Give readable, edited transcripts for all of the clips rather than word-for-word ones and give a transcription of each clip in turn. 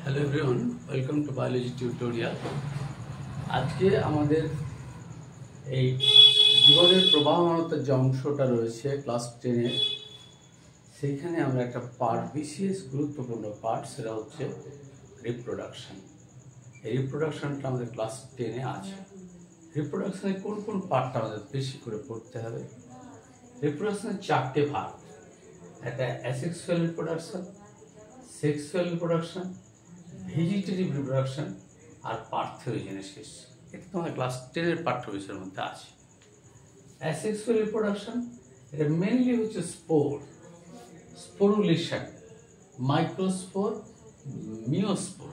Hello everyone, welcome to biology tutorial. আজকে আমাদের এই জীবনের প্রবাহমানতার যে অংশটা রয়েছে ক্লাস 10-এর, সেইখানে আমরা একটা পার্ট, বিশেষ গুরুত্বপূর্ণ পার্ট, সেটা হচ্ছে রিপ্রোডাকশন। এই রিপ্রোডাকশনটা আমাদের ক্লাস 10-এ আছে। রিপ্রোডাকশনে কোন কোন পার্টটা আমাদের বেশি করে পড়তে হবে? রিপ্রোডাকশনের 4টে ভাগ। একটা asexual reproduction, sexual reproduction, vegetative reproduction আর পার্থেনোজেনেসিস। এটা তোমার ক্লাস 10-এর পাঠ্য বিষয়ের মধ্যে আছে। অ্যাসেক্সুয়াল রিপ্রোডাকশন, এটা মেনলি হচ্ছে স্পোরুলেশন, মাইক্রোস্পোর, মিওস্পোর।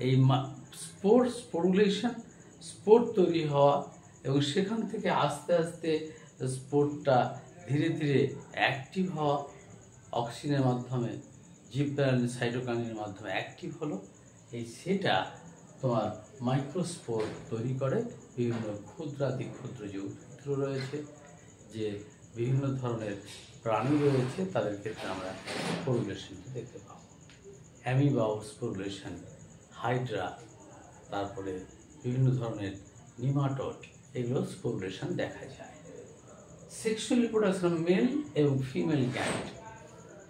এই স্পোরুলেশন, স্পোর তৈরি হওয়া এবং সেখান থেকে আস্তে আস্তে স্পোরটা ধীরে ধীরে অ্যাক্টিভ হওয়া, অক্সিজেনের মাধ্যমে, জিবরালিন সাইটোকাইনের মাধ্যমে অ্যাক্টিভ হলো। সেটা তোমার মাইক্রোস্পোর তৈরি করে। বিভিন্ন ক্ষুদ্রাতি ক্ষুদ্র যে উদ্ভিদ রয়েছে, যে বিভিন্ন ধরনের প্রাণী রয়েছে, তাদের ক্ষেত্রে আমরা স্পোরুলেশনকে দেখতে পাবো। অ্যামিবাও স্পোরুলেশন, হাইড্রা, তারপরে বিভিন্ন ধরনের নিমাটোড, এগুলো স্পোরুলেশন দেখা যায়। সেক্সুয়াল রিপ্রোডাকশন, মেল এবং female gamete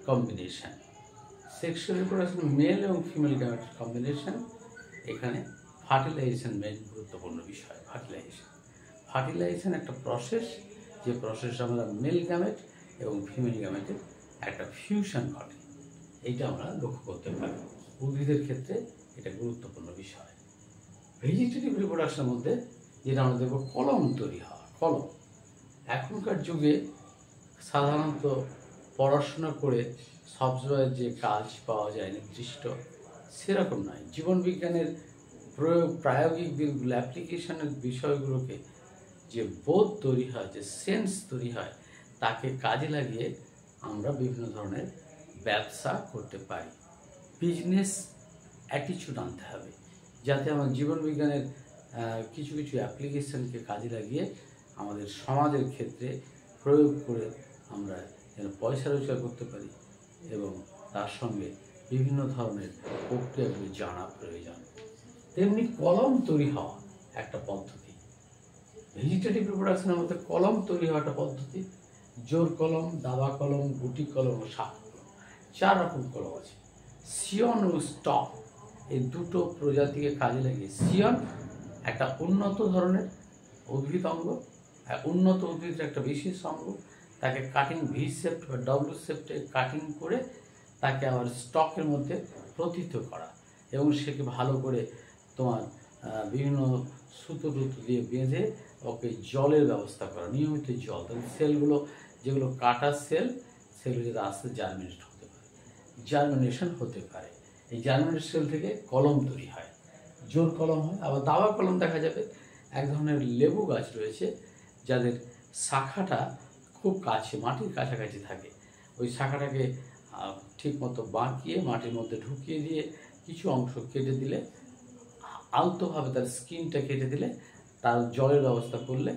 combination. Sexual reproduction, male এবং ফিমেল গ্যামেট কম্বিনেশন। এখানে ফার্টিলাইজেশন মেন গুরুত্বপূর্ণ বিষয়। ফার্টিলাইজেশন একটা প্রসেস, যে প্রসেসে আমরা মেল গ্যামেট এবং ফিমেল গ্যামেটের একটা ফিউশন ঘটে। এইটা আমরা লক্ষ্য করতে পারি। উদ্ভিদের ক্ষেত্রে এটা গুরুত্বপূর্ণ বিষয়। ভেজিটেটিভ রিপ্রোডাকশনের মধ্যে যেটা আমরা দেখব, কলম তৈরি হওয়া। কলম এখনকার যুগে সাধারণত পড়াশোনা করে সবসময় যে কাজ পাওয়া যায় নির্দিষ্ট, সেরকম নয়। জীবনবিজ্ঞানের প্রায়োগিক দিকগুলো, অ্যাপ্লিকেশনের বিষয়গুলোকে, যে বোধ তৈরি হয়, যে সেন্স তৈরি হয়, তাকে কাজে লাগিয়ে আমরা বিভিন্ন ধরনের ব্যবসা করতে পারি। বিজনেস অ্যাটিটিউড আনতে হবে, যাতে আমার জীবনবিজ্ঞানের কিছু কিছু অ্যাপ্লিকেশনকে কাজে লাগিয়ে আমাদের সমাজের ক্ষেত্রে প্রয়োগ করে আমরা যেন পয়সা রোজগার করতে পারি, এবং তার সঙ্গে বিভিন্ন ধরনের প্রক্রিয়াগুলি জানা প্রয়োজন। তেমনি কলম তৈরি হওয়া একটা পদ্ধতি। ভেজিটেটিভ রিপ্রোডাকশনের মধ্যে কলম তৈরি হওয়া একটা পদ্ধতি। জোর কলম, দাবা কলম, গুটি কলম ও শাক কলম, 4 রকম কলম আছে। সিয়ন ও স্টক, এই দুটো প্রজাতিকে কাজে লাগিয়ে, সিয়ন একটা উন্নত ধরনের উদ্ভিদ অঙ্গ, উন্নত উদ্ভিদের একটা বিশেষ অঙ্গ, তাকে কাটিং ভি শেপ্ট বা ডব্লিউ শেপ্টে কাটিং করে তাকে আবার স্টকের মধ্যে প্রথিত করা, এবং সেকে ভালো করে তোমার বিভিন্ন সুতো দিয়ে বেঁধে ওকে জলের ব্যবস্থা করা, নিয়মিত জল। তাহলে সেলগুলো, যেগুলো কাটা সেল, সেগুলো যাতে আস্তে জার্মিনেশন হতে পারে। এই জার্মিনেশন সেল থেকে কলম তৈরি হয়, জোর কলম হয়। আবার দাবা কলম দেখা যাবে, এক ধরনের লেবু গাছ রয়েছে যাদের শাখাটা খুব কাছে, মাটির কাছাকাছি থাকে। ওই শাখাটাকে ঠিক মতো বাঁকিয়ে মাটির মধ্যে ঢুকিয়ে দিয়ে কিছু অংশ কেটে দিলে, আলতোভাবে তার স্কিনটা কেটে দিলে, তার জলের ব্যবস্থা করলে,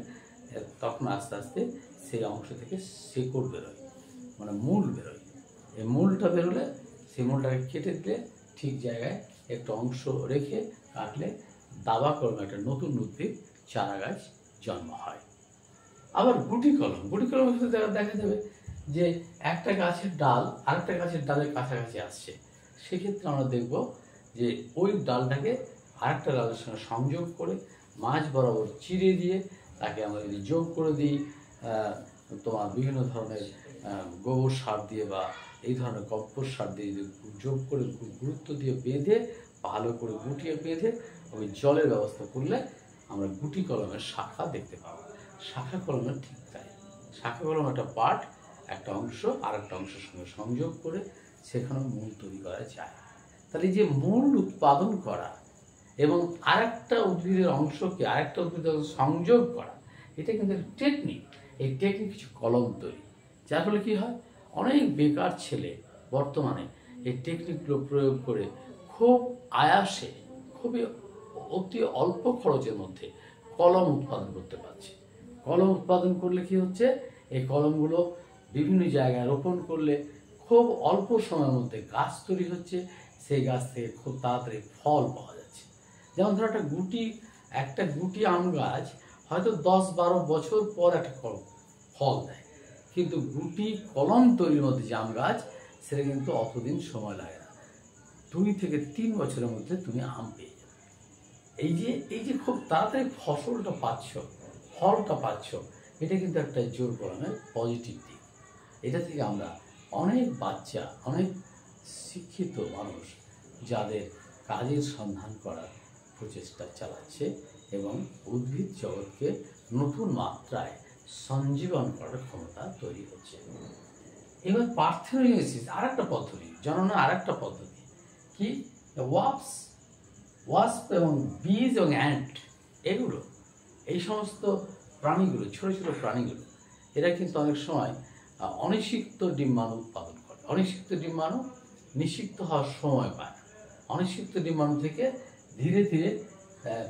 তখন আস্তে আস্তে সেই অংশ থেকে শেকড় বেরোয়, মানে মূল বেরোয়। এই মূলটা বেরোলে সেই মূলটাকে কেটে দিলে ঠিক জায়গায় একটু অংশ রেখে কাটলে দাবা কলম একটা নতুন উদ্ভিদ চারা গাছ জন্ম হয়। আবার গুটি কলম, গুটি কলমের সাথে দেখা যাবে যে একটা গাছের ডাল আরেকটা গাছের ডালের কাছাকাছি আসছে। সেক্ষেত্রে আমরা দেখব যে ওই ডালটাকে আরেকটা ডালের সঙ্গে সংযোগ করে মাঝ বরাবর চিরে দিয়ে তাকে আমরা যদি যোগ করে দিই, তোমার বিভিন্ন ধরনের গোবর সার দিয়ে বা এই ধরনের কম্পোস্ট সার দিয়ে যদি যোগ করে গুরুত্ব দিয়ে বেঁধে, ভালো করে গুটিয়ে বেঁধে ওই জলের ব্যবস্থা করলে আমরা গুটি কলমের শাখা দেখতে পাবো। শাখা কলমের ঠিক তাই, শাখা কলম একটা পার্ট, একটা অংশ আর একটা অংশের সঙ্গে সংযোগ করে সেখানেও মূল তৈরি করা যায়। তাহলে যে মূল উৎপাদন করা এবং আরেকটা উদ্ভিদের অংশকে আরেকটা উদ্ভিদের সংযোগ করা, এটা কিন্তু একটা টেকনিক। এই টেকনিক কিছু কলম তৈরি, যার ফলে কী হয়, অনেক বেকার ছেলে বর্তমানে এই টেকনিকগুলো প্রয়োগ করে খুব আয়াসে, খুবই অতি অল্প খরচের মধ্যে কলম উৎপাদন করতে পারছে। কলম উৎপাদন করলে কি হচ্ছে, এই কলমগুলো বিভিন্ন জায়গায় রোপণ করলে খুব অল্প সময়ের মধ্যে গাছ তৈরি হচ্ছে। সেই গাছ থেকে খুব তাড়াতাড়ি ফল পাওয়া যাচ্ছে। যেমন ধরো একটা গুটি আম গাছ হয়তো 10-12 বছর পর একটা ফল দেয়, কিন্তু গুটি কলম তৈরির মধ্যে যে আম গাছ সেটা কিন্তু অতদিন সময় লাগে না, 2 থেকে 3 বছরের মধ্যে তুমি আম পেয়ে যাবে। এই যে খুব তাড়াতাড়ি ফসলটা পাচ্ছ, ফলটা পাচ্ছ, এটা কিন্তু একটা জোর কলমের পজিটিভ দিক। এটা থেকে আমরা অনেক বাচ্চা, অনেক শিক্ষিত মানুষ যাদের কাজের সন্ধান করার প্রচেষ্টা চালাচ্ছে এবং উদ্ভিদ জগৎকে নতুন মাত্রায় সঞ্জীবন করার ক্ষমতা তৈরি হচ্ছে। এবার পার্থেনোজেনেসিস আরেকটা পদ্ধতি, জননের আরেকটা পদ্ধতি কি, ওয়াস্প এবং বিজ এবং অ্যান্ট, এগুলো এই সমস্ত প্রাণীগুলো, ছোট ছোট প্রাণীগুলো, এরা কিন্তু অনেক সময় অনিষিক্ত ডিম্বাণু উৎপাদন করে। অনিষিক্ত ডিম্বাণু নিষিক্ত হওয়ার সময় পায় না। অনিষিক্ত ডিম্বাণু থেকে ধীরে ধীরে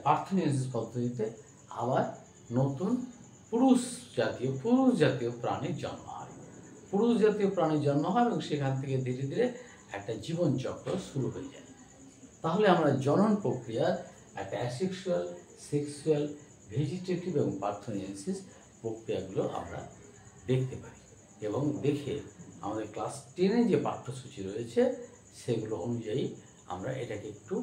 পার্থেনোজেনেসিস পদ্ধতিতে আবার নতুন পুরুষ জাতীয় প্রাণীর জন্ম হয়। পুরুষ জাতীয় প্রাণীর জন্ম হয় এবং সেখান থেকে ধীরে ধীরে একটা জীবনচক্র শুরু হয়ে যায়। তাহলে আমরা জনন প্রক্রিয়ার একটা অ্যাসেক্সুয়াল, সেক্সুয়াল, ভেজিটেটিভ এবং পার্থেনোজেনেসিস প্রক্রিয়াগুলো আমরা দেখতে পারি এবং দেখে আমাদের ক্লাস 10-এ যে পাঠ্যসূচি রয়েছে সেগুলো অনুযায়ী আমরা এটাকে একটু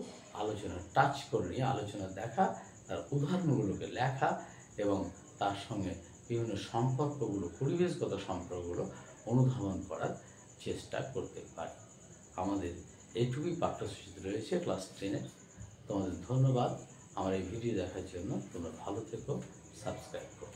টাচ করে নিয়ে আলোচনা দেখা, তার উদাহরণগুলোকে লেখা এবং তার সঙ্গে বিভিন্ন সম্পর্কগুলো, পরিবেশগত সম্পর্কগুলো অনুধাবন করার চেষ্টা করতে পারি। আমাদের এইটুকুই পাঠ্যসূচিতে রয়েছে ক্লাস 10-এ। তোমাদের ধন্যবাদ আমার এই ভিডিও দেখার জন্য। তোমরা ভালো থেকো, সাবস্ক্রাইব করো।